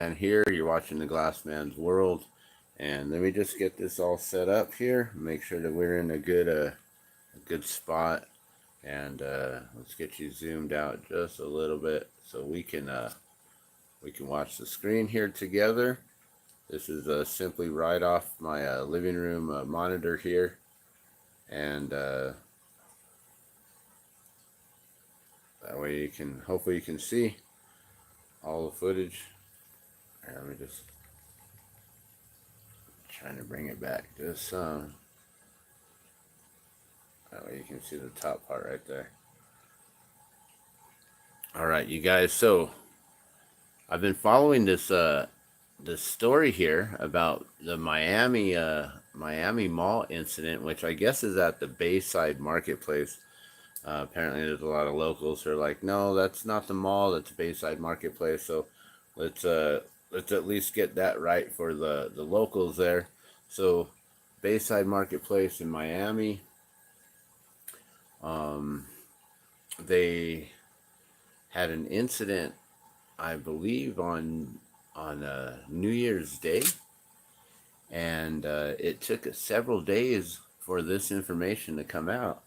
And here you're watching the Glassman's World. And let me just get this all set up here. Make sure that we're in a good spot. And let's get you zoomed out just a little bit so we can watch the screen here together. This is simply right off my living room monitor here. And that way you can, hopefully you can see all the footage. Here, let me just trying to bring it back just some. That way you can see the top part right there. All right, you guys. So I've been following this story here about the Miami Mall incident, which I guess is at the Bayside Marketplace. Apparently, there's a lot of locals who are like, "No, that's not the mall. That's Bayside Marketplace." So let's at least get that right for the locals there. So Bayside Marketplace in Miami. They had an incident, I believe, on New Year's Day, and it took several days for this information to come out.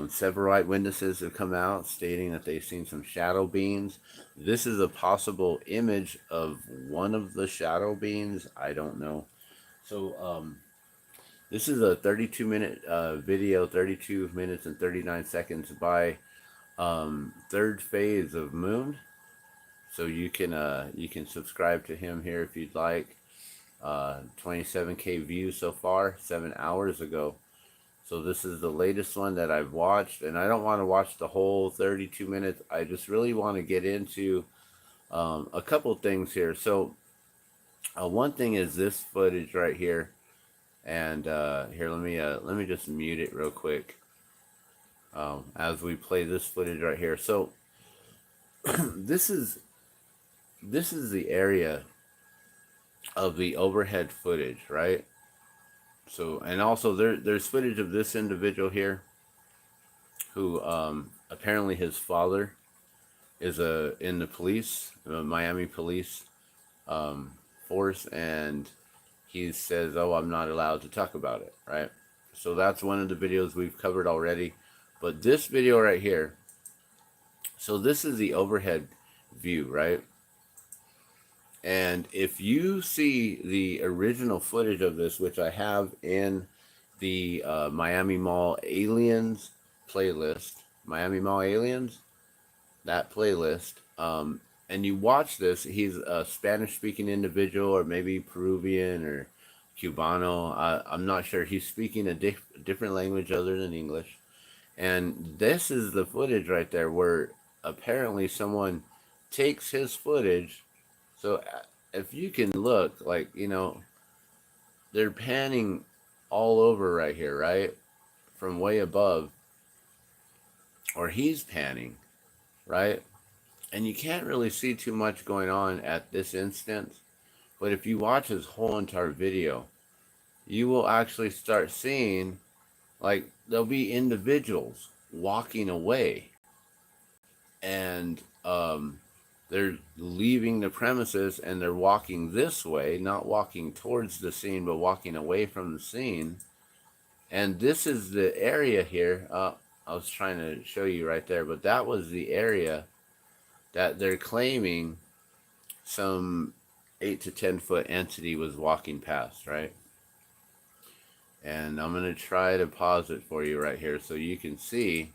Several eyewitnesses have come out stating that they've seen some shadow beings. This is a possible image of one of the shadow beings. I don't know. So this is a 32-minute video, 32 minutes and 39 seconds by Third Phase of Moon. So you can subscribe to him here if you'd like. 27K views so far, 7 hours ago. So this is the latest one that I've watched, and I don't want to watch the whole 32 minutes. I just really want to get into a couple things here. So one thing is this footage right here, and here let me just mute it real quick as we play this footage right here. So this is the area of the overhead footage, right? So, and also there's footage of this individual here who apparently his father is in the police, Miami police force, and he says, "Oh, I'm not allowed to talk about it," right? So that's one of the videos we've covered already. But this video right here, so this is the overhead view, right? And if you see the original footage of this, which I have in the Miami Mall Aliens playlist, Miami Mall Aliens, that playlist, and you watch this, he's a Spanish-speaking individual, or maybe Peruvian or Cubano. I'm not sure. He's speaking a different language other than English. And this is the footage right there where apparently someone takes his footage. So if you can look, like, they're panning all over right here, right? From way above. Or he's panning, right? And you can't really see too much going on at this instance. But if you watch his whole entire video, you will actually start seeing, like, there'll be individuals walking away. And they're leaving the premises and they're walking this way, not walking towards the scene, but walking away from the scene. And this is the area here. I was trying to show you right there, but that was the area that they're claiming some 8 to 10 foot entity was walking past, right? And I'm going to try to pause it for you right here so you can see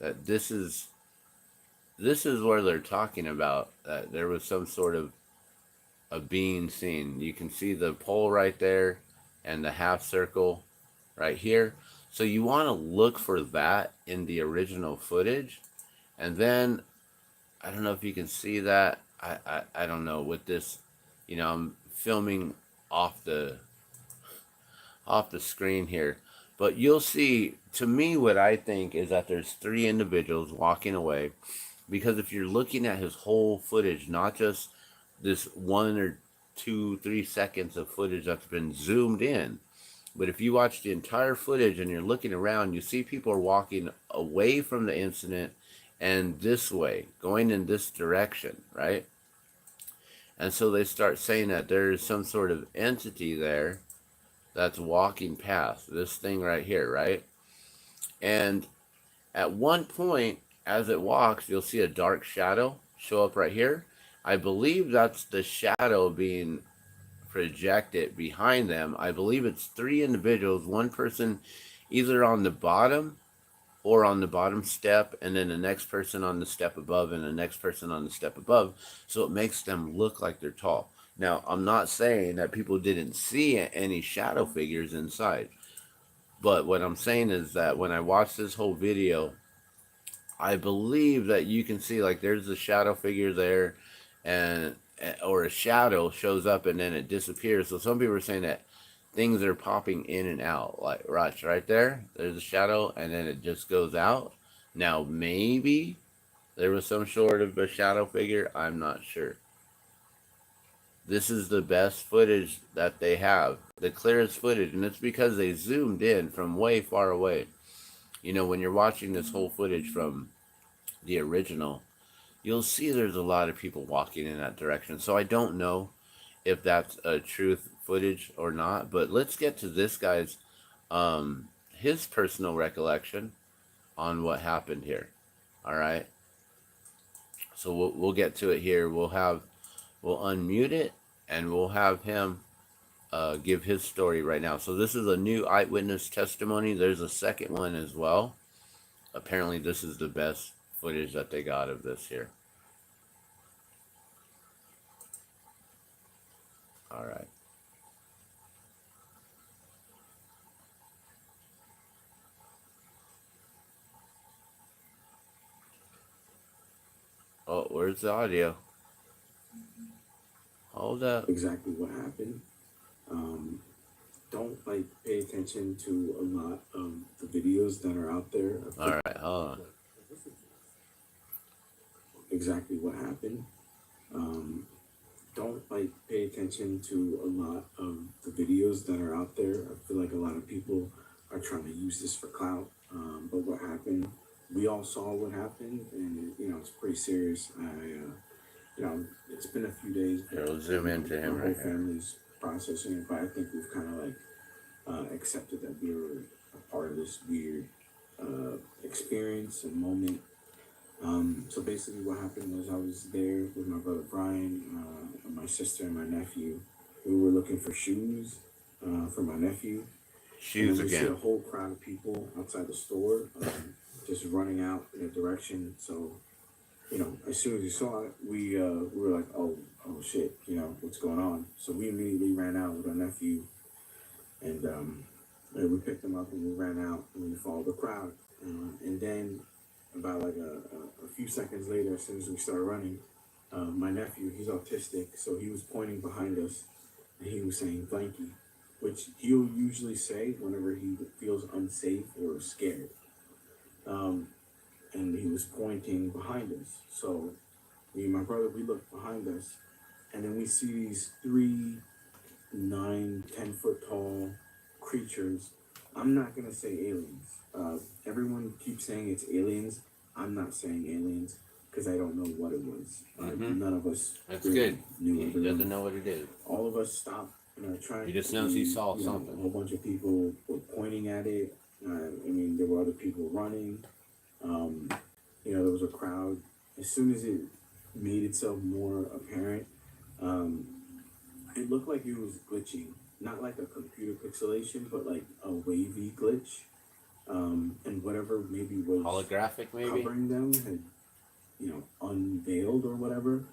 that this is where they're talking about that there was some sort of a being seen. You can see the pole right there and the half circle right here. So you want to look for that in the original footage. And then, I don't know if you can see that. I don't know with this, I'm filming off the screen here. But you'll see, to me, what I think is that there's 3 individuals walking away. Because if you're looking at his whole footage, not just this 1 or 2, 3 seconds of footage that's been zoomed in, but if you watch the entire footage and you're looking around, you see people are walking away from the incident and this way, going in this direction, right? And so they start saying that there is some sort of entity there that's walking past this thing right here, right? And at one point, as it walks, you'll see a dark shadow show up right here. I believe that's the shadow being projected behind them. I believe it's three individuals, one person either on the bottom or on the bottom step, and then the next person on the step above, and the next person on the step above. So it makes them look like they're tall. Now, I'm not saying that people didn't see any shadow figures inside, but what I'm saying is that when I watched this whole video, I believe that you can see like there's a shadow figure there, and or a shadow shows up and then it disappears. So some people are saying that things are popping in and out, like right there. There's a shadow and then it just goes out. Now maybe there was some sort of a shadow figure. I'm not sure. This is the best footage that they have, the clearest footage, and it's because they zoomed in from way far away. You know, when you're watching this whole footage from the original, you'll see there's a lot of people walking in that direction. So I don't know if that's a truth footage or not, but let's get to this guy's his personal recollection on what happened here. All right. So we'll get to it here. We'll unmute it and we'll have him give his story right now. So this is a new eyewitness testimony. There's a second one as well. Apparently this is the best footage that they got of this here. All right. Oh, where's the audio? Hold up. Exactly what happened. Don't like pay attention to a lot of the videos that are out there. All right, hold on. Exactly what happened. Don't like pay attention to a lot of the videos that are out there. I feel like a lot of people are trying to use this for clout. But what happened? We all saw what happened, and it's pretty serious. It's been a few days. Here, we'll zoom into him my right whole here. family's processing it, but I think we've kind of like accepted that we were a part of this weird experience and moment. So basically, what happened was I was there with my brother Brian, my sister, and my nephew. We were looking for shoes for my nephew. Shoes and we again. see a whole crowd of people outside the store, just running out in a direction. So, as soon as we saw it, we were like, oh shit, what's going on? So we immediately ran out with our nephew, and we picked him up and we ran out and we followed the crowd. And then about like a few seconds later, as soon as we started running, my nephew, he's autistic, so he was pointing behind us and he was saying blanky, which he'll usually say whenever he feels unsafe or scared. And he was pointing behind us. So me and my brother, we looked behind us, and then we see these 3, 9, 10-foot tall creatures. I'm not gonna say aliens. Everyone keeps saying it's aliens. I'm not saying aliens because I don't know what it was. None of us That's really good. knew. He doesn't know what it is. All of us stopped trying. He just knows he saw something. A whole bunch of people were pointing at it. There were other people running. There was a crowd. As soon as it made itself more apparent, it looked like it was glitching. Not like a computer pixelation, but like a wavy glitch. And whatever maybe was Holographic, maybe? covering them had, unveiled or whatever.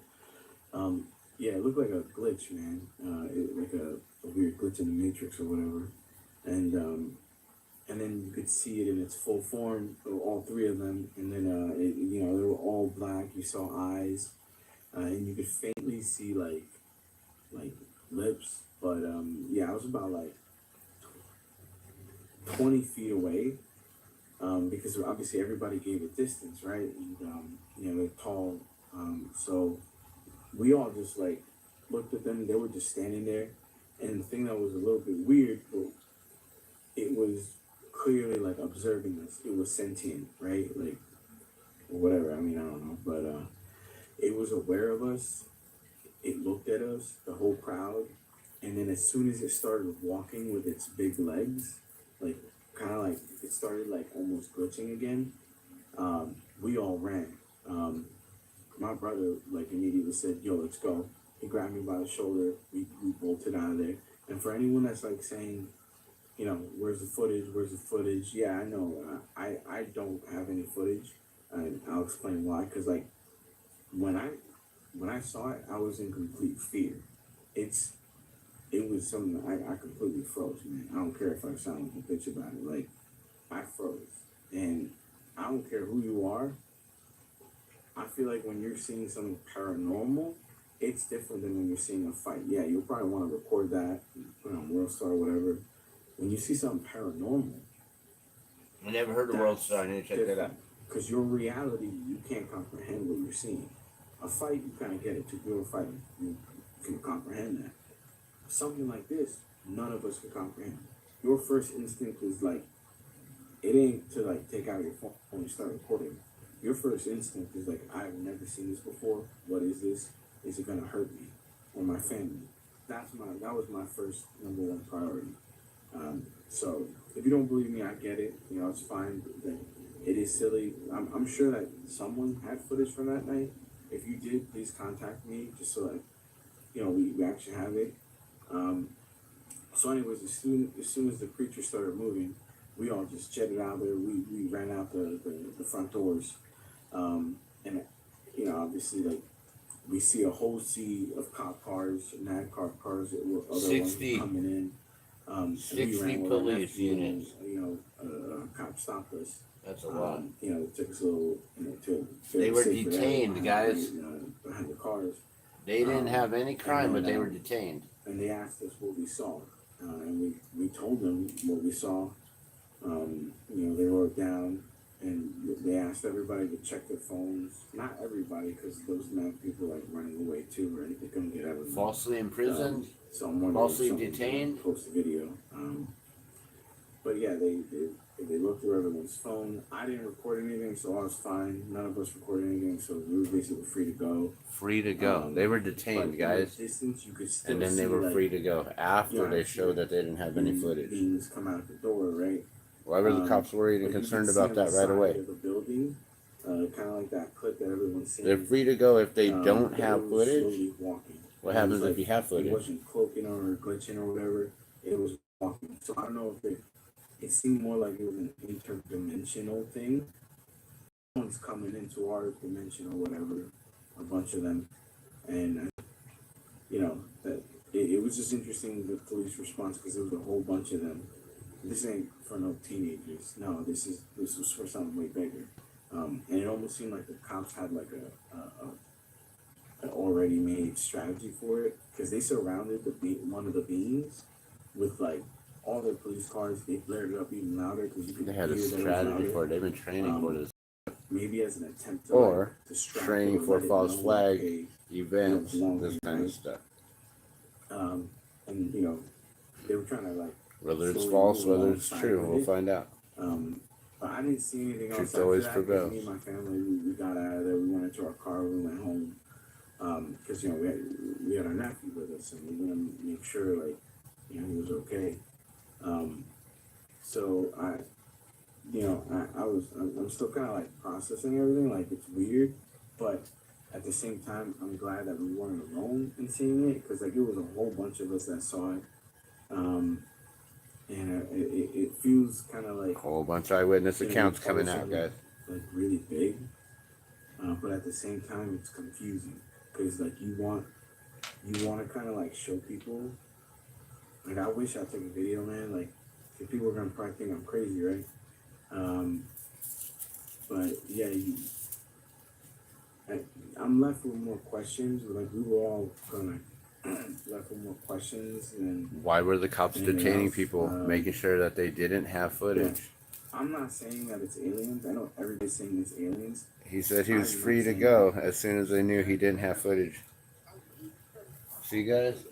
Yeah, it looked like a glitch, man. Like a weird glitch in the Matrix or whatever. And then you could see it in its full form, all three of them. And then, they were all black. You saw eyes, and you could faintly see like lips. But I was about like 20 feet away, because obviously everybody gave it distance, right? And they're tall, so we all just like looked at them. They were just standing there, and the thing that was a little bit weird, but it was clearly like observing us. It was sentient, right? Like, or whatever. I don't know, but it was aware of us. it looked at us, the whole crowd, and then as soon as it started walking with its big legs, like kind of like it started like almost glitching again, we all ran. My brother like immediately said, "Yo, let's go." He grabbed me by the shoulder. We bolted out of there. And for anyone that's like saying, you know, where's the footage? Where's the footage? Yeah, I know. I don't have any footage, and I'll explain why. Cause like when I saw it, I was in complete fear. It was something I completely froze, man. I don't care if I sound like a bitch about it. Like I froze, and I don't care who you are. I feel like when you're seeing something paranormal, it's different than when you're seeing a fight. Yeah, you'll probably want to record that, put it on World Star or whatever. When you see something paranormal, I never heard of World Star. I need to check that out. Because your reality, you can't comprehend what you're seeing. A fight, you kind of get it. Two people fighting, you can comprehend that. Something like this, none of us can comprehend. Your first instinct is like, it ain't to like take out your phone and start recording. Your first instinct is like, I've never seen this before. What is this? Is it gonna hurt me or my family? That was my first number one priority. So if you don't believe me, I get it. You know, it's fine. It is silly. I'm sure that someone had footage from that night. If you did, please contact me just so that you know we actually have it. So anyways, as soon as the creature started moving, we all just jetted out there. We ran out the front doors, and you know obviously like we see a whole sea of cop cars, NADCAR cars, that were other 60. ones coming in. 60 police units. You know, cop stopped us. That's a lot. You know, it took us a little, you know, to They were detained, guys. Behind the cars. They didn't have any crime, but they were detained. And they asked us what we saw, and we told them what we saw. You know, they wrote it down, and they asked everybody to check their phones. Not everybody, because those mad people like running away too, right? They couldn't get everything. Falsely imprisoned. Falsely detained. Post the video. But yeah, they looked through everyone's phone. I didn't record anything, so I was fine. None of us recorded anything, so we were basically free to go. Free to go. They were detained, guys. Distance, you could still and then they were like, free to go after they showed that they didn't have any footage. Beings come out the door, right? Why were the cops worried and concerned about that right away? The building, kind of like that clip that everyone's seeing. They're free to go if they don't have footage. Walking. What happens if you have footage? It wasn't cloaking or glitching or whatever. It was walking. So I don't know if it seemed more like it was an interdimensional thing. Someone's coming into our dimension or whatever, a bunch of them, and you know that it was just interesting the police response because there was a whole bunch of them. This ain't for no teenagers. No, this was for something way bigger. And it almost seemed like the cops had like an already made strategy for it because they surrounded one of the beings with like all their police cars. They blared it up even louder because you could They had a strategy for it. They've been training for this. Maybe as an attempt to Or distract training for false flag events, you know, this kind of stuff. And you know, they were trying to like Whether it's false, whether it's true, we'll find out. But I didn't see anything else. Truth always prevails. Me and my family, we got out of there. We went into our car. We went home because you know we had our nephew with us, and we wanted to make sure like you know he was okay. So I'm still kind of like processing everything. Like it's weird, but at the same time, I'm glad that we weren't alone in seeing it because like it was a whole bunch of us that saw it. And it feels kind of like a whole bunch of eyewitness accounts coming out, guys. Like really big, but at the same time, it's confusing because like you want to kind of like show people. Like I wish I took a video, man. Like if people are gonna probably think I'm crazy, right? But yeah, I'm left with more questions. Like we were all gonna. Left with more questions and why were the cops detaining people, making sure that they didn't have footage? Yeah. I'm not saying that it's aliens. I know everybody's saying it's aliens. He said he was free to go as soon as they knew he didn't have footage. See, guys?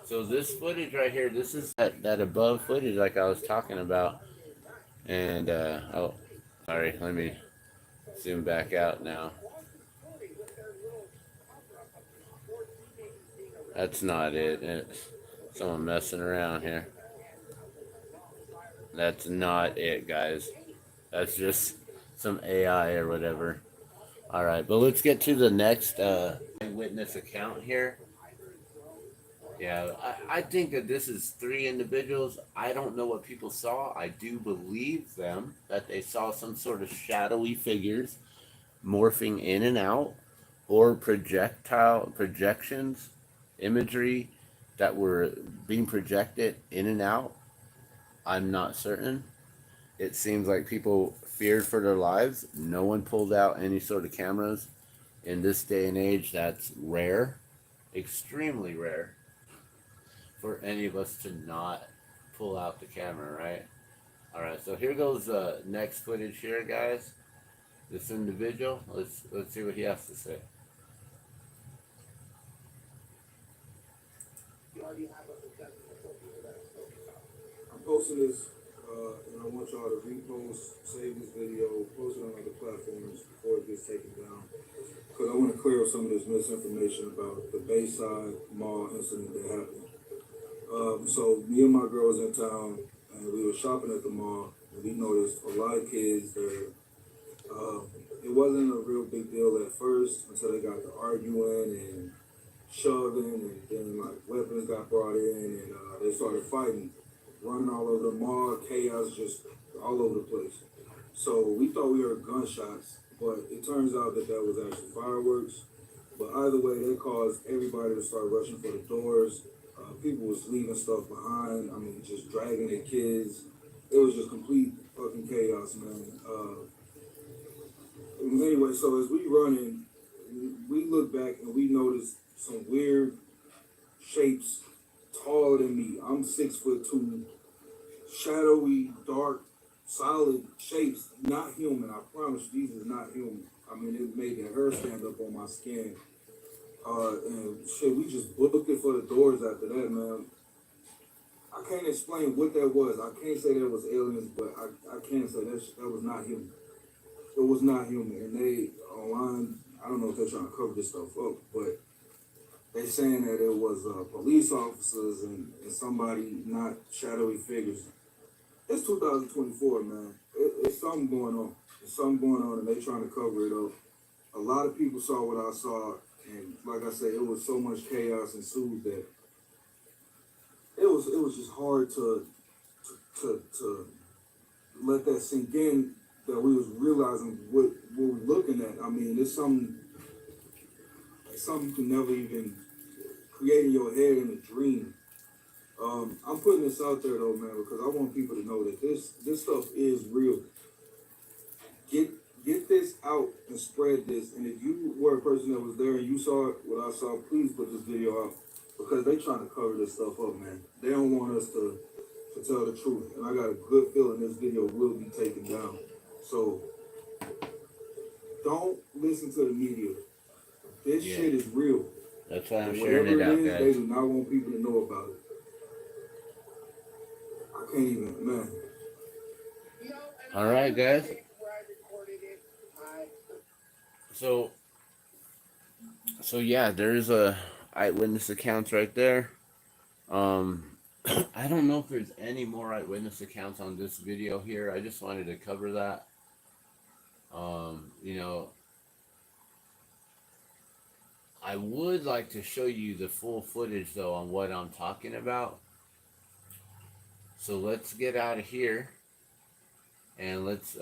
So this footage right here, this is that above footage like I was talking about. And, oh, sorry, let me zoom back out now. That's not it. It's someone messing around here. That's not it, guys. That's just some AI or whatever. All right, but let's get to the next eyewitness account here. Yeah, I think that this is three individuals. I don't know what people saw. I do believe them that they saw some sort of shadowy figures morphing in and out, or projections, imagery that were being projected in and out. I'm not certain. It seems like people feared for their lives. No one pulled out any sort of cameras. In this day and age, that's rare, extremely rare, for any of us to not pull out the camera, right? All right, so here goes the next footage here, guys. This individual, let's see what he has to say. I'm posting this, and I want y'all to repost, save this video, post it on other platforms before it gets taken down. Because I want to clear up some of this misinformation about the Bayside Mall incident that happened. So me and my girl was in town, and we were shopping at the mall, and we noticed a lot of kids there. It wasn't a real big deal at first until they got to arguing and shoving, and then like weapons got brought in, and they started fighting, running all over the mall, chaos just all over the place. So we thought we heard gunshots, but it turns out that that was actually fireworks. But either way, they caused everybody to start rushing for the doors. People was leaving stuff behind. I mean, just dragging their kids. It was just complete fucking chaos, man. Anyway, so as we running, we look back and we notice some weird shapes taller than me. I'm 6'2", shadowy, dark, solid shapes. Not human. I promise you, these is not human. I mean, it made the hair stand up on my skin. And shit, we just booked it for the doors after that, man. I can't explain what that was. I can't say that was aliens, but I can say that was not human. It was not human. And they online, I don't know if they're trying to cover this stuff up, but they saying that it was police officers and somebody, not shadowy figures. It's 2024, man. It's something going on. There's something going on, and they trying to cover it up. A lot of people saw what I saw, and like I said, it was so much chaos ensued that it was just hard to let that sink in, that we was realizing what we're looking at. I mean, it's something you can never even create in your head in a dream. I'm putting this out there though, man, because I want people to know that this stuff is real. Get this out and spread this. And if you were a person that was there and you saw what I saw, please put this video out, because they trying to cover this stuff up, man. They don't want us to tell the truth. And I got a good feeling this video will be taken down. So don't listen to the media. This shit is real. That's why I'm and sharing it out, guys. They do not want people to know about it. I can't even, man. All right, guys. So yeah, there's a eyewitness accounts right there. I don't know if there's any more eyewitness accounts on this video here. I just wanted to cover that. You know, I would like to show you the full footage though on what I'm talking about. So let's get out of here and let's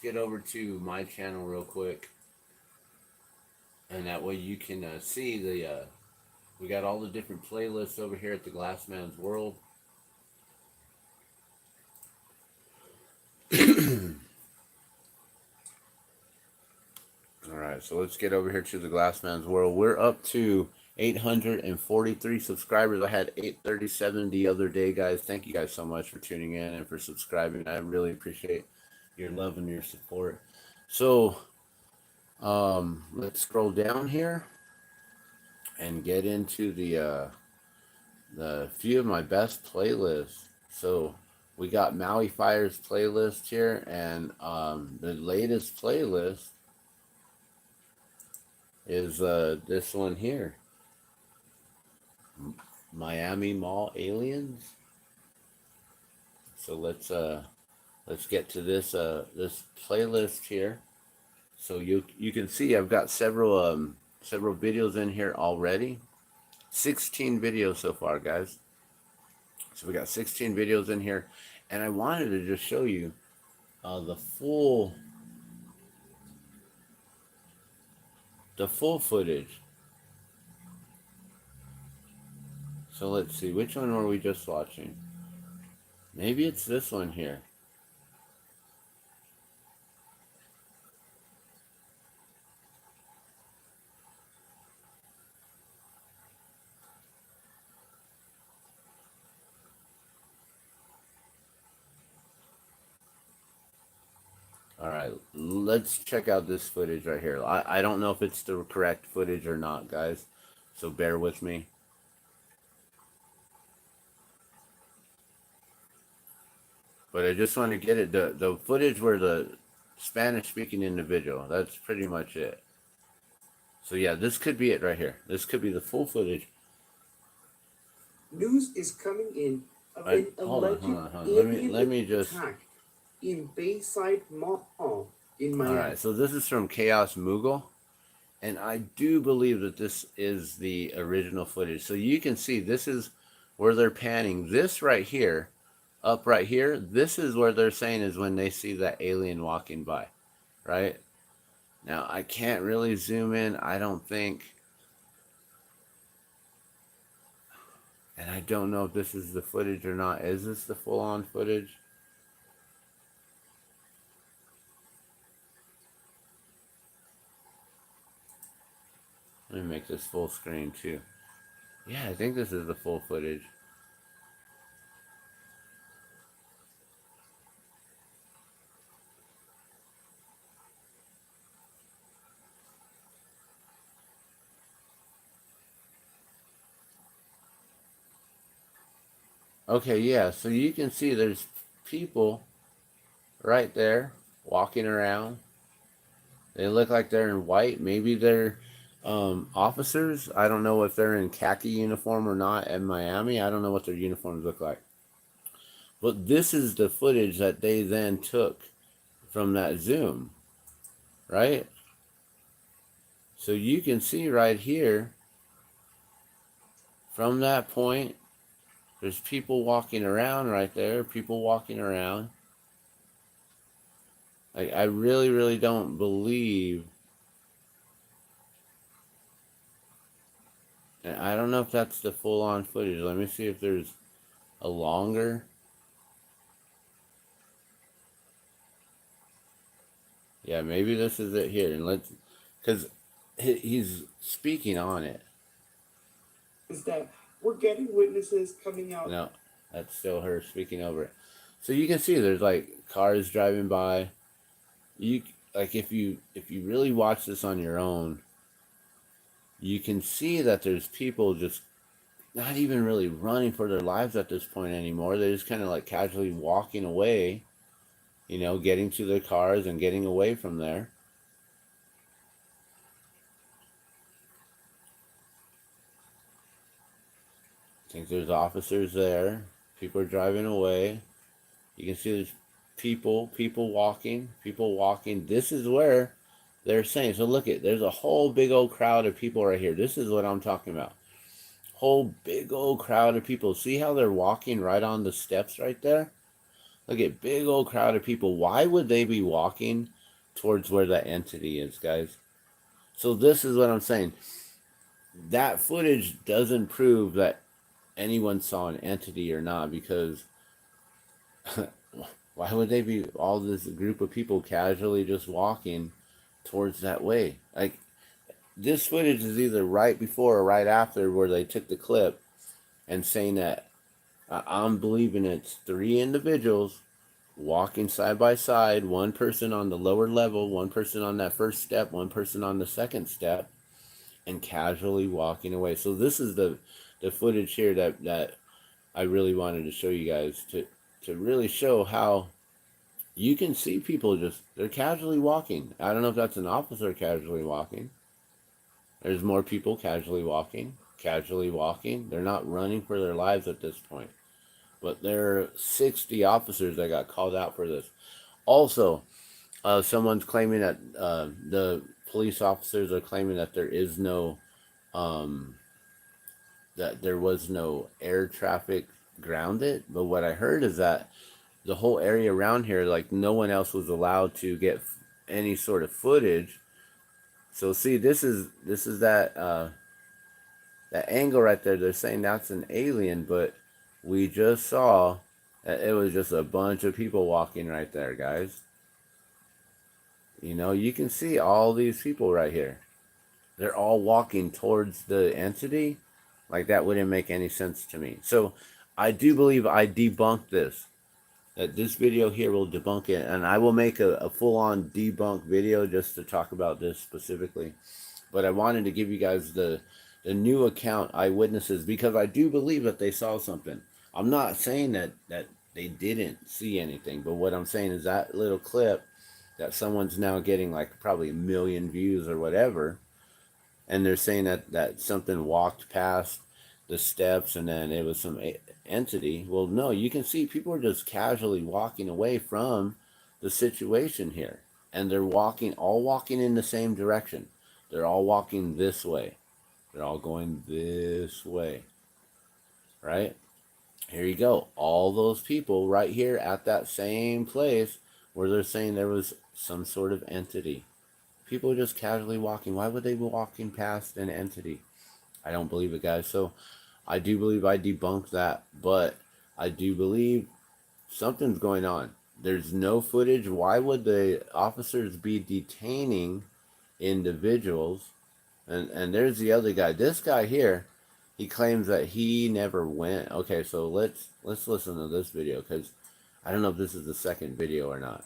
get over to my channel real quick, and that way you can see the we got all the different playlists over here at the Glassman's World. Alright, so let's get over here to the Glassman's World. We're up to 843 subscribers. I had 837 the other day, guys. Thank you guys so much for tuning in and for subscribing. I really appreciate your love and your support. So let's scroll down here and get into the few of my best playlists. So we got Maui Fire's playlist here, and the latest playlist is this one here. Miami Mall aliens. So let's get to this playlist here. So you can see I've got several videos in here already. 16 videos so far, guys. So we got 16 videos in here, and I wanted to just show you the full footage. So let's see, which one were we just watching? Maybe it's this one here. All right, let's check out this footage right here. I don't know if it's the correct footage or not, guys, so bear with me. But I just want to get it, the footage where the Spanish-speaking individual, that's pretty much it. So yeah, this could be it right here. This could be the full footage. News is coming in of an alleged alien Let me just attack in Bayside Mall in Miami. All right, so this is from Chaos Moogle, and I do believe that this is the original footage. So you can see this is where they're panning. This right here, up right here, this is where they're saying is when they see that alien walking by, right? Now, I can't really zoom in, I don't think. And I don't know if this is the footage or not. Is this the full-on footage? Let me make this full screen too. Yeah, I think this is the full footage. Okay, yeah, so you can see there's people right there walking around. They look like they're in white. Maybe they're officers. I don't know if they're in khaki uniform or not in Miami. I don't know what their uniforms look like. But this is the footage that they then took from that Zoom, right? So you can see right here, from that point, there's people walking around right there, people walking around. I really, really don't believe, and I don't know if that's the full-on footage. Let me see if there's a longer. Yeah, maybe this is it here. And let's, because he's speaking on it. Is that we're getting witnesses coming out. No, that's still her speaking over it. So you can see there's like cars driving by. You like if you really watch this on your own, you can see that there's people just not even really running for their lives at this point anymore. They're just kind of like casually walking away, you know, getting to their cars and getting away from there. I think there's officers there. People are driving away. You can see there's people walking. This is where they're saying. So look there's a whole big old crowd of people right here. This is what I'm talking about. Whole big old crowd of people. See how they're walking right on the steps right there? Look at big old crowd of people. Why would they be walking towards where that entity is, guys? So this is what I'm saying. That footage doesn't prove that anyone saw an entity or not, because why would they be all this group of people casually just walking towards that way? Like, this footage is either right before or right after where they took the clip and saying that I'm believing it's 3 individuals walking side by side, one person on the lower level, one person on that first step, one person on the second step, and casually walking away. So this is the footage here that I really wanted to show you guys to really show how you can see people they're casually walking. I don't know if that's an officer casually walking. There's more people casually walking. casually walking. They're not running for their lives at this point. But there are 60 officers that got called out for this. Also, someone's claiming that the police officers are claiming that there is no, um, that there was no air traffic grounded. But what I heard is that the whole area around here, like no one else was allowed to get any sort of footage. So see, this is that angle right there. They're saying that's an alien, but we just saw that it was just a bunch of people walking right there, guys. You know, you can see all these people right here. They're all walking towards the entity. Like, that wouldn't make any sense to me. So I do believe I debunked this. That this video here will debunk it. And I will make a full-on debunk video just to talk about this specifically. But I wanted to give you guys the new account, Eyewitnesses, because I do believe that they saw something. I'm not saying that they didn't see anything. But what I'm saying is that little clip that someone's now getting like probably 1 million views or whatever, and they're saying that something walked past the steps and then it was some entity. Well, no, you can see people are just casually walking away from the situation here, and they're all walking in the same direction. They're all walking this way. They're all going this way, right? Here you go. All those people right here at that same place where they're saying there was some sort of entity. People are just casually walking. Why would they be walking past an entity? I don't believe it, guys. So I do believe I debunked that, but I do believe something's going on. There's no footage. Why would the officers be detaining individuals? And there's the other guy. This guy here, he claims that he never went. Okay, so let's listen to this video, because I don't know if this is the second video or not.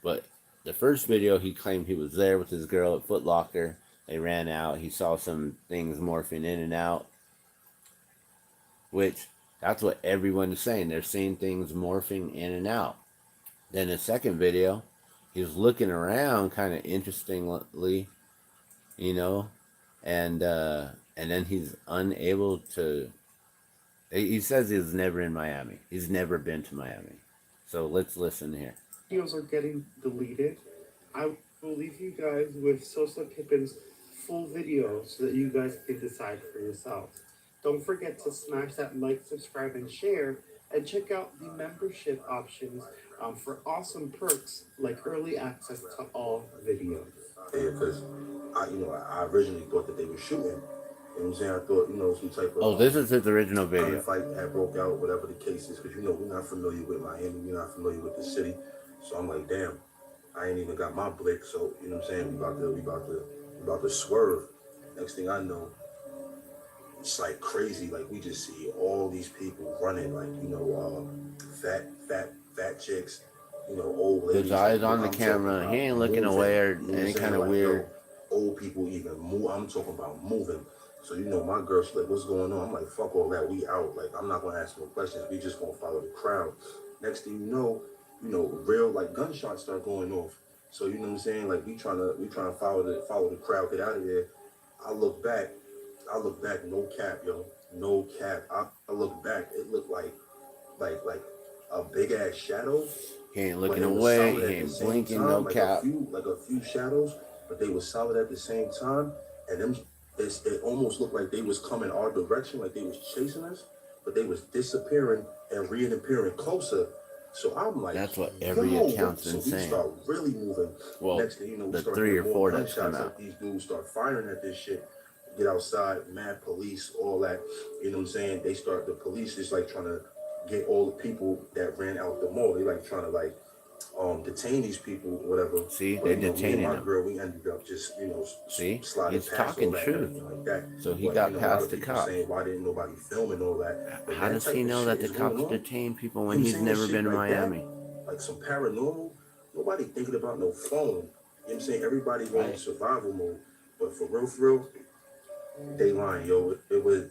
But the first video, he claimed he was there with his girl at Foot Locker. They ran out. He saw some things morphing in and out, which that's what everyone is saying. They're seeing things morphing in and out. Then the second video, he's looking around kind of interestingly, you know, and then he's unable to. He says he was never in Miami. He's never been to Miami. So let's listen here. Videos are getting deleted. I will leave you guys with Sosa Pippin's full video so that you guys can decide for yourselves. Don't forget to smash that like, subscribe, and share, and check out the membership options for awesome perks like early access to all videos. Yeah, because I originally thought that they were shooting. You know what I'm saying? I thought, some type of... Oh, this is his original video. Fight had broke out, whatever the case is, because, we're not familiar with Miami, we're not familiar with the city. So I'm like, damn, I ain't even got my blick, so, you know what I'm saying? We about to swerve. Next thing I know, it's like crazy. Like, we just see all these people running, like, fat chicks, old ladies. His eyes on the camera. He ain't looking away or any kind of weird. Old people even move. I'm talking about moving. So, my girl, she's like, what's going on? I'm like, fuck all that. We out. Like, I'm not going to ask no questions. We just going to follow the crowd. Next thing you know, real, like, gunshots start going off. So, you know what I'm saying? Like, we trying to follow the crowd, get out of there. I look back, no cap, yo. No cap. I look back. It looked like a big ass shadow. He ain't looking away. He ain't blinking, no cap. A few shadows, but they were solid at the same time. And it almost looked like they was coming our direction, like they was chasing us, but they was disappearing and reappearing closer. So I'm like, that's what every account's been saying. So we start really moving. Well, next thing you know, we the start 3 or 4 that gunshots, come out. like these dudes start firing at this shit. Get outside, mad police, all that. You know what I'm saying? The police is like trying to get all the people that ran out the mall. They like trying to detain these people, whatever. See, they're detaining my them. girl, we ended up just, see, sliding he's past talking all that truth. and everything like that. So he But, got past the people cops. saying, why didn't nobody film and all that? But How that does type he of know shit that the is going cops on. detain people when You he's saying never shit been to like that? Miami? Like some paranormal, nobody thinking about no phone. You know what I'm saying? Everybody going in survival mode. But for real, they lying, yo. It was.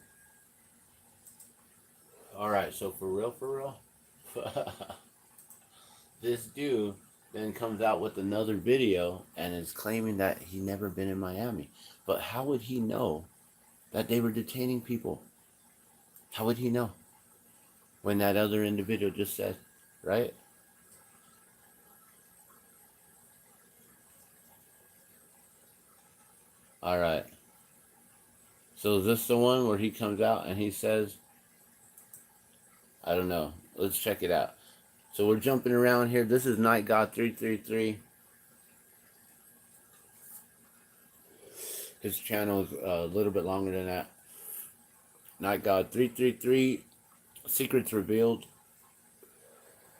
All right, so for real, this dude then comes out with another video and is claiming that he never been in Miami. But how would he know that they were detaining people? How would he know when that other individual just said, right? All right. So is this the one where he comes out and he says, I don't know. Let's check it out. So we're jumping around here. This is Night God 333. His channel is a little bit longer than that. Night God 333. Secrets revealed.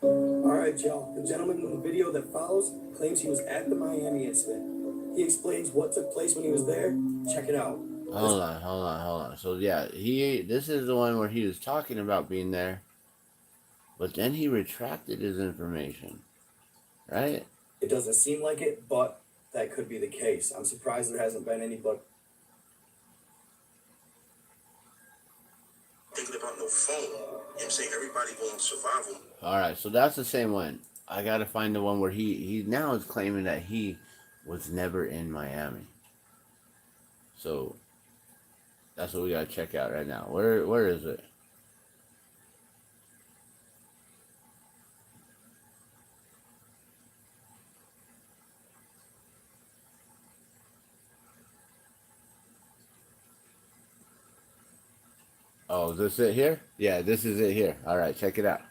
Alright, y'all. The gentleman in the video that follows claims he was at the Miami incident. He explains what took place when he was there. Check it out. Hold on. So yeah, this is the one where he was talking about being there, but then he retracted his information, right? It doesn't seem like it, but that could be the case. I'm surprised there hasn't been any but Thinking about no phone. I'm saying everybody going survival. All right, so that's the same one. I gotta find the one where he now is claiming that he was never in Miami. So that's what we gotta check out right now. Where is it? Oh, is this it here? Yeah, this is it here. All right, check it out.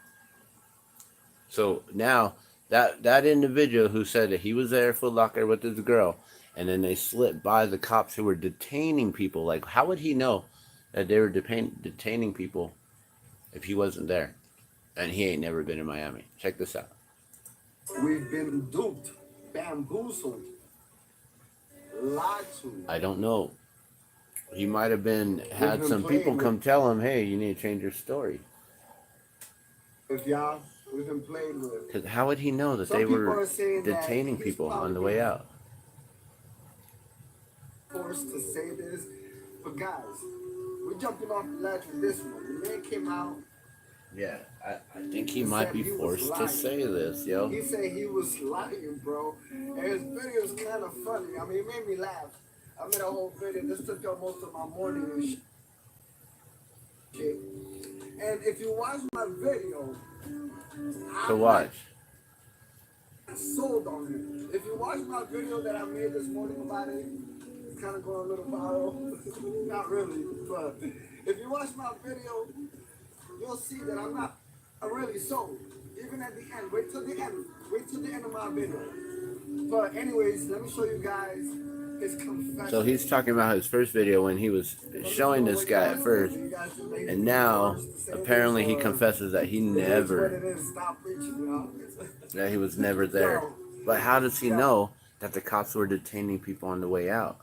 So now that individual who said that he was there at Foot Locker with this girl, and then they slipped by the cops who were detaining people. Like, how would he know that they were detaining people if he wasn't there? And he ain't never been in Miami. Check this out. We've been duped, bamboozled, lied to. I don't know. He might have had some people come tell him, hey, you need to change your story. If y'all, we've been played with. Because how would he know that they were detaining people on the way out? Forced to say this, but guys, we're jumping off the ledge with this one. The man came out. Yeah, I think he might be forced to say this, yo. He said he was lying, bro. And his video is kind of funny. I mean, it made me laugh. I made a whole video. This took up most of my morning and shit. And if you watch my video, watch. Sold on it. If you watch my video that I made this morning about it, it's kind of going a little viral. Not really, but if you watch my video, you'll see that I'm really sold. Even at the end. Wait till the end. Wait till the end of my video. But anyways, let me show you guys his confession. So he's talking about his first video when he was showing this guy at first, and now apparently he confesses that he was never there. But how does he know that the cops were detaining people on the way out?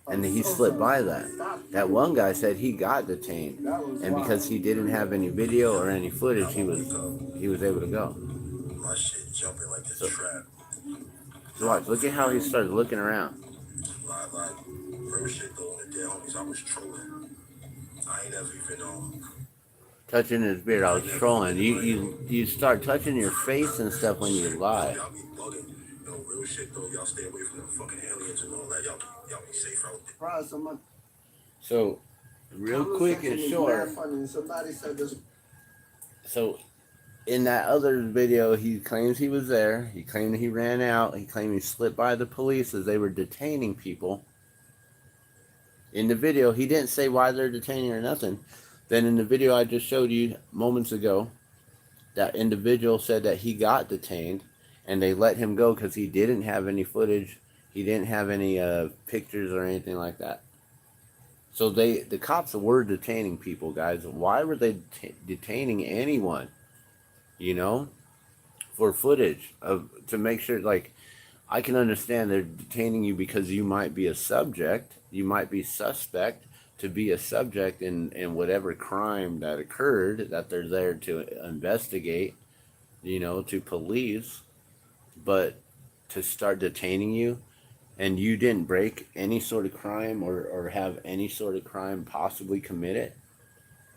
And he slipped by that. That one guy said he got detained, and because he didn't have any video or any footage, he was able to go. My shit jumping like a trap. So watch, look at how he started looking around. Like, real shit though, in the dead homies, I was trolling. I ain't never even Touching his beard, I was trolling. You start touching your face and stuff when you lie. Y'all be bugging. You know, real shit though, y'all stay away from them fucking aliens and all that. Y'all be safe out there. So, real quick and short. Somebody said this. So, in that other video, he claims he was there. He claimed he ran out. He claimed he slipped by the police as they were detaining people. In the video, he didn't say why they're detaining or nothing. Then in the video I just showed you moments ago, that individual said that he got detained and they let him go because he didn't have any footage. He didn't have any pictures or anything like that. So the cops were detaining people, guys. Why were they detaining anyone? You know, for footage to make sure, like, I can understand they're detaining you because you might be a subject, you might be suspect to be a subject in whatever crime that occurred, that they're there to investigate, you know, to police. But to start detaining you and you didn't break any sort of crime or have any sort of crime possibly committed,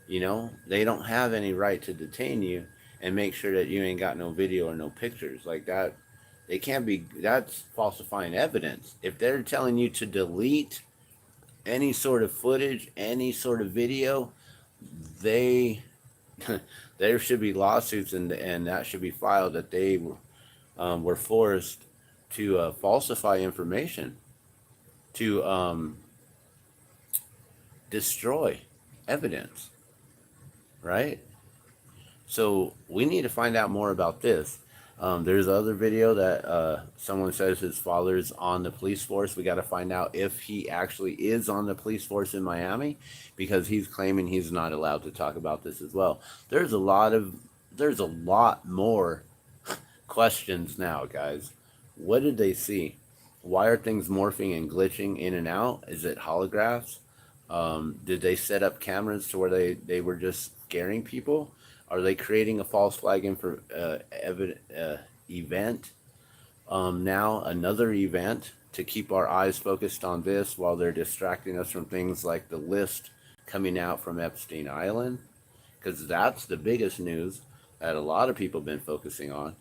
you know, they don't have any right to detain you and make sure that you ain't got no video or no pictures like that. They can't be, that's falsifying evidence. If they're telling you to delete any sort of footage, any sort of video, they there should be lawsuits, and that should be filed that they were forced to falsify information, to destroy evidence, right? So we need to find out more about this. There's other video that someone says his father's on the police force. We got to find out if he actually is on the police force in Miami, because he's claiming he's not allowed to talk about this as well. There's a lot more questions now, guys. What did they see? Why are things morphing and glitching in and out? Is it holographs? Did they set up cameras to where they were just scaring people? Are they creating a false flag event? Now another event to keep our eyes focused on this while they're distracting us from things like the list coming out from Epstein Island, because that's the biggest news that a lot of people have been focusing on.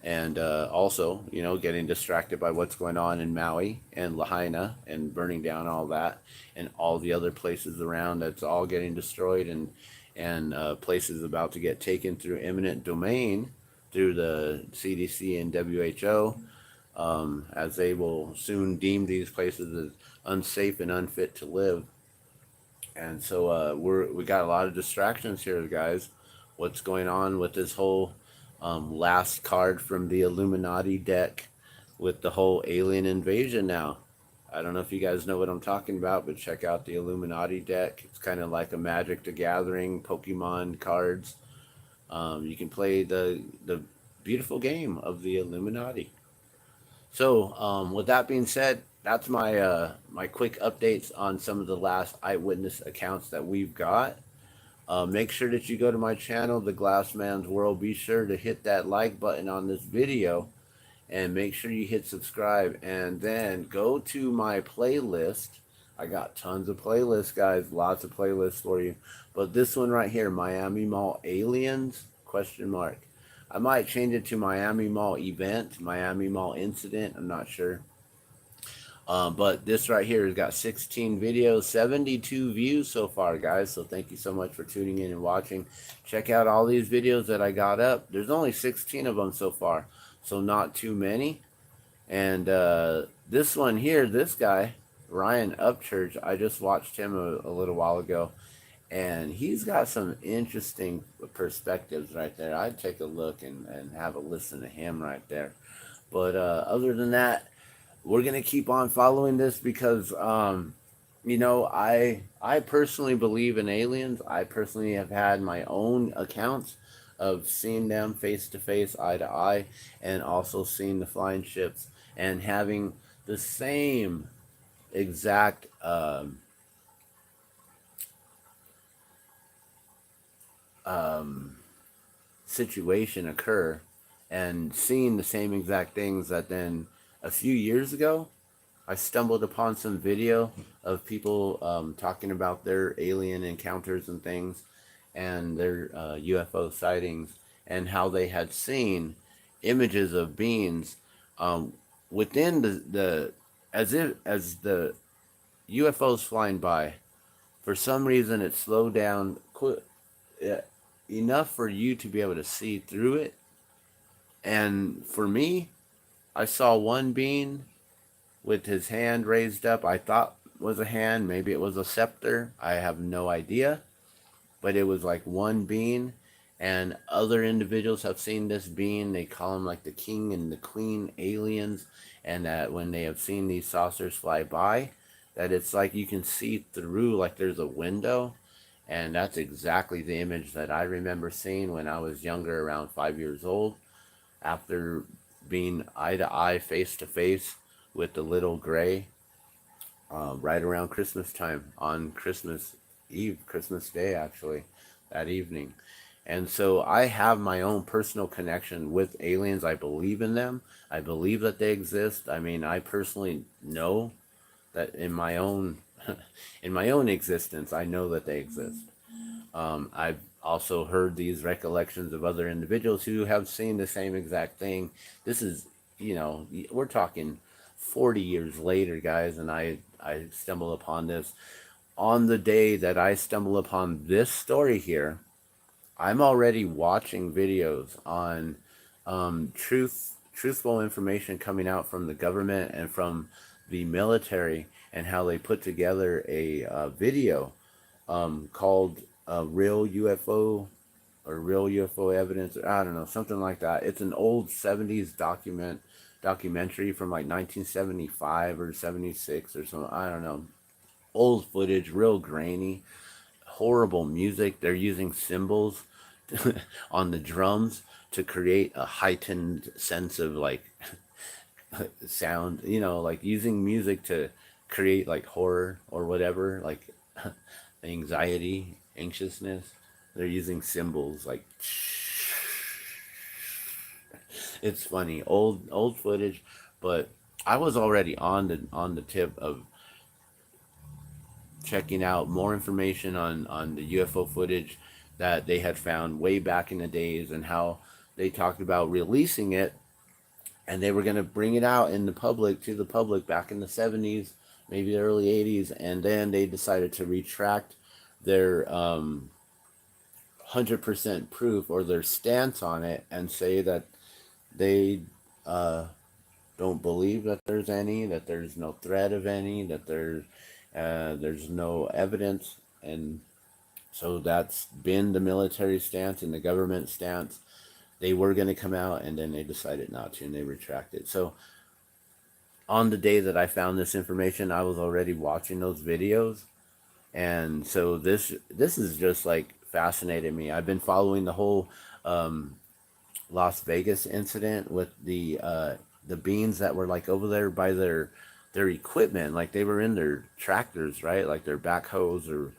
And also, getting distracted by what's going on in Maui and Lahaina and burning down all that, and all the other places around that's all getting destroyed, and places about to get taken through eminent domain through the CDC and WHO, as they will soon deem these places as unsafe and unfit to live. And so we got a lot of distractions here, guys. What's going on with this whole last card from the Illuminati deck with the whole alien invasion now? I don't know if you guys know what I'm talking about, but check out the Illuminati deck. It's kind of like a Magic the Gathering, Pokemon cards. You can play the beautiful game of the Illuminati. So with that being said, that's my my quick updates on some of the last eyewitness accounts that we've got. Make sure that you go to my channel, The Glass Man's World. Be sure to hit that like button on this video, and make sure you hit subscribe, and then go to my playlist. I got tons of playlists, guys, lots of playlists for you. But this one right here, Miami Mall Aliens, ? I might change it to Miami Mall Event, Miami Mall Incident, I'm not sure. But this right here has got 16 videos, 72 views so far, guys. So thank you so much for tuning in and watching. Check out all these videos that I got up. There's only 16 of them so far, so not too many. And this one here, this guy, Ryan Upchurch, I just watched him a little while ago, and he's got some interesting perspectives right there. I'd take a look and have a listen to him right there. But other than that, we're going to keep on following this because, I personally believe in aliens. I personally have had my own accounts of seeing them face to face, eye to eye, and also seeing the flying ships and having the same exact situation occur, and seeing the same exact things. That then a few years ago I stumbled upon some video of people talking about their alien encounters and things, and their UFO sightings, and how they had seen images of beings within the as the UFOs flying by. For some reason, it slowed down enough for you to be able to see through it. And for me, I saw one being with his hand raised up. I thought was a hand, maybe it was a scepter. I have no idea. But it was like one being, and other individuals have seen this being. They call them like the king and the queen aliens, and that when they have seen these saucers fly by, that it's like you can see through, like there's a window. And that's exactly the image that I remember seeing when I was younger, around 5 years old, after being eye to eye, face to face with the little gray, right around Christmas time, on Christmas Eve, Christmas Day, actually, that evening. And so I have my own personal connection with aliens. I believe in them. I believe that they exist. I mean, I personally know that in my own in my own existence, I know that they exist. I've also heard these recollections of other individuals who have seen the same exact thing. This is, we're talking 40 years later, guys, and I stumble upon this. On the day that I stumble upon this story here, I'm already watching videos on truthful information coming out from the government and from the military, and how they put together a video called Real UFO, or Real UFO Evidence, or I don't know, something like that. It's an old 70s documentary from like 1975 or 76 or something. I don't know. Old footage, real grainy, horrible music. They're using cymbals on the drums to create a heightened sense of like sound, you know, like using music to create like horror or whatever, like anxiety, anxiousness. They're using cymbals like it's funny, old footage, but I was already on the tip of checking out more information on the UFO footage that they had found way back in the days, and how they talked about releasing it, and they were going to bring it out in the public, to the public, back in the 70s, maybe the early 80s, and then they decided to retract their 100% proof, or their stance on it, and say that they don't believe that there's any, that there's no threat of any, that there's no evidence. And so that's been the military stance and the government stance. They were going to come out, and then they decided not to, and they retracted. So on the day that I found this information, I was already watching those videos. And so this is just like fascinated me. I've been following the whole Las Vegas incident with the beings that were like over there by their equipment, like they were in their tractors, right? Like their backhoes or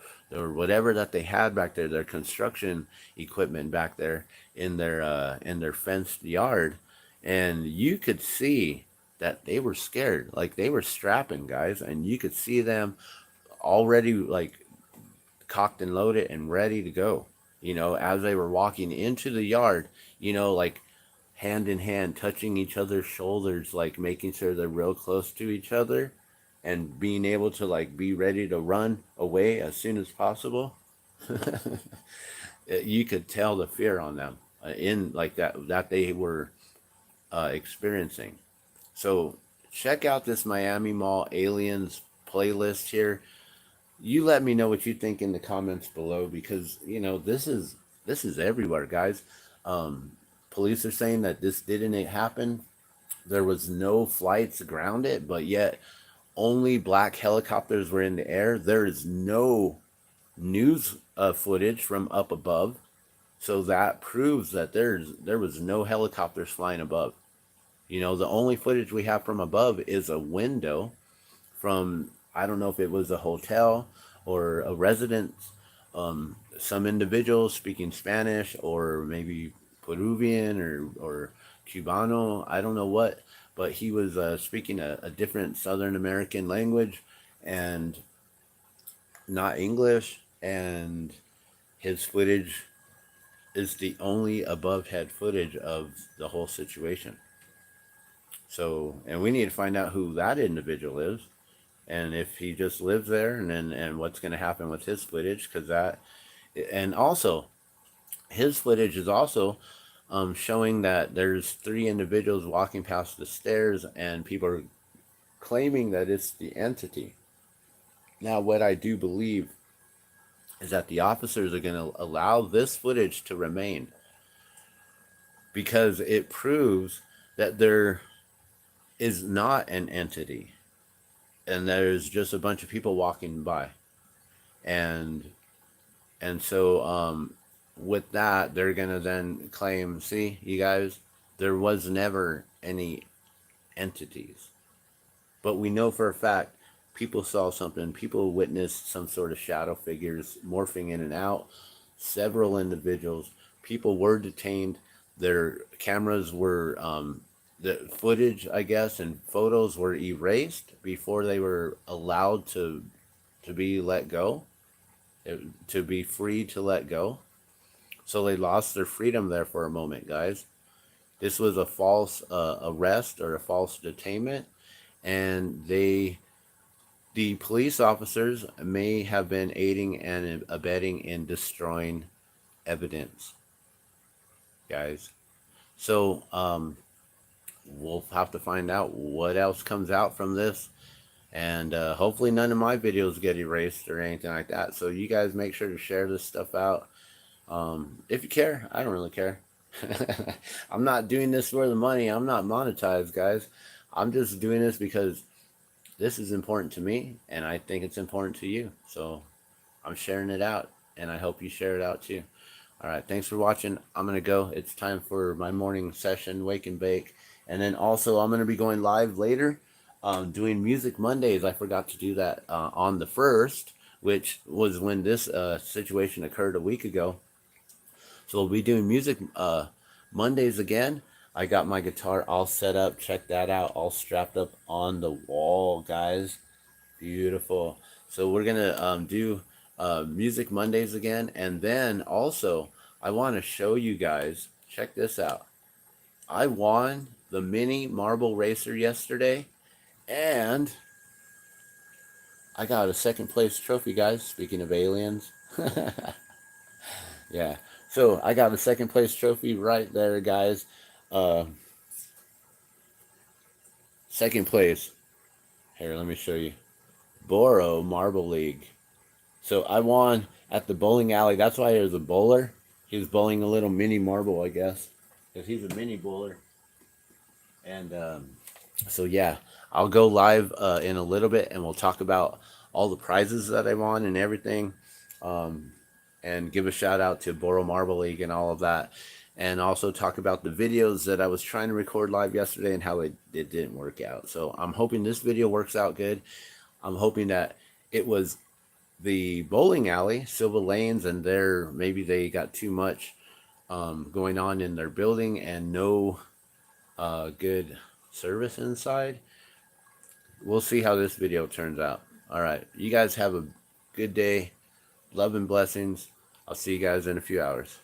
whatever that they had back there, their construction equipment back there in their fenced yard. And you could see that they were scared, like they were strapping, guys, and you could see them already like cocked and loaded and ready to go, you know, as they were walking into the yard, you know, like hand in hand, touching each other's shoulders, like making sure they're real close to each other, and being able to like be ready to run away as soon as possible. You could tell the fear on them in like that they were experiencing. So check out this Miami Mall Aliens playlist here. You let me know what you think in the comments below, because you know this is everywhere, guys. Police are saying that this didn't happen. There was no flights grounded, but yet only black helicopters were in the air. There is no news footage from up above, so that proves that there was no helicopters flying above. You know, the only footage we have from above is a window from, I don't know if it was a hotel or a residence, some individuals speaking Spanish, or maybe Peruvian or Cubano, I don't know what, but he was speaking a different Southern American language, and not English, and his footage is the only above head footage of the whole situation. So, and we need to find out who that individual is, and if he just lives there, and what's going to happen with his footage, because that, and also his footage is also showing that there's 3 individuals walking past the stairs, and people are claiming that it's the entity. Now, what I do believe is that the officers are going to allow this footage to remain, because it proves that there is not an entity, and there's just a bunch of people walking by. And so with that, they're going to then claim, see, you guys, there was never any entities. But we know for a fact people saw something. People witnessed some sort of shadow figures morphing in and out. Several individuals. People were detained. Their cameras were, the footage, I guess, and photos were erased before they were allowed to be let go, to be free to let go. So they lost their freedom there for a moment, guys. This was a false arrest or a false detainment, and the police officers may have been aiding and abetting in destroying evidence, guys. So we'll have to find out what else comes out from this, and hopefully none of my videos get erased or anything like that. So you guys make sure to share this stuff out. If you care, I don't really care. I'm not doing this for the money. I'm not monetized, guys. I'm just doing this because this is important to me, and I think it's important to you. So I'm sharing it out, and I hope you share it out too. All right, thanks for watching. I'm gonna go. It's time for my morning session, wake and bake, and then also I'm gonna be going live later, doing Music Mondays. I forgot to do that on the 1st, which was when this situation occurred a week ago. So we'll be doing Music Mondays again. I got my guitar all set up. Check that out, all strapped up on the wall, guys. Beautiful. So we're gonna do Music Mondays again, and then also I want to show you guys. Check this out. I won the mini marble racer yesterday, and I got a second place trophy, guys. Speaking of aliens, yeah. So I got a second place trophy right there, guys. Second place. Here, let me show you. Boro Marble League. So I won at the bowling alley. That's why there's a bowler. He was bowling a little mini marble, I guess, because he's a mini bowler. And so yeah, I'll go live in a little bit, and we'll talk about all the prizes that I won and everything, and give a shout out to Boro Marble League and all of that, and also talk about the videos that I was trying to record live yesterday and how it didn't work out. So I'm hoping this video works out good. I'm hoping that it was the bowling alley, Silva Lanes, and maybe they got too much going on in their building and no good service inside. We'll see how this video turns out. All right, you guys have a good day. Love and blessings. I'll see you guys in a few hours.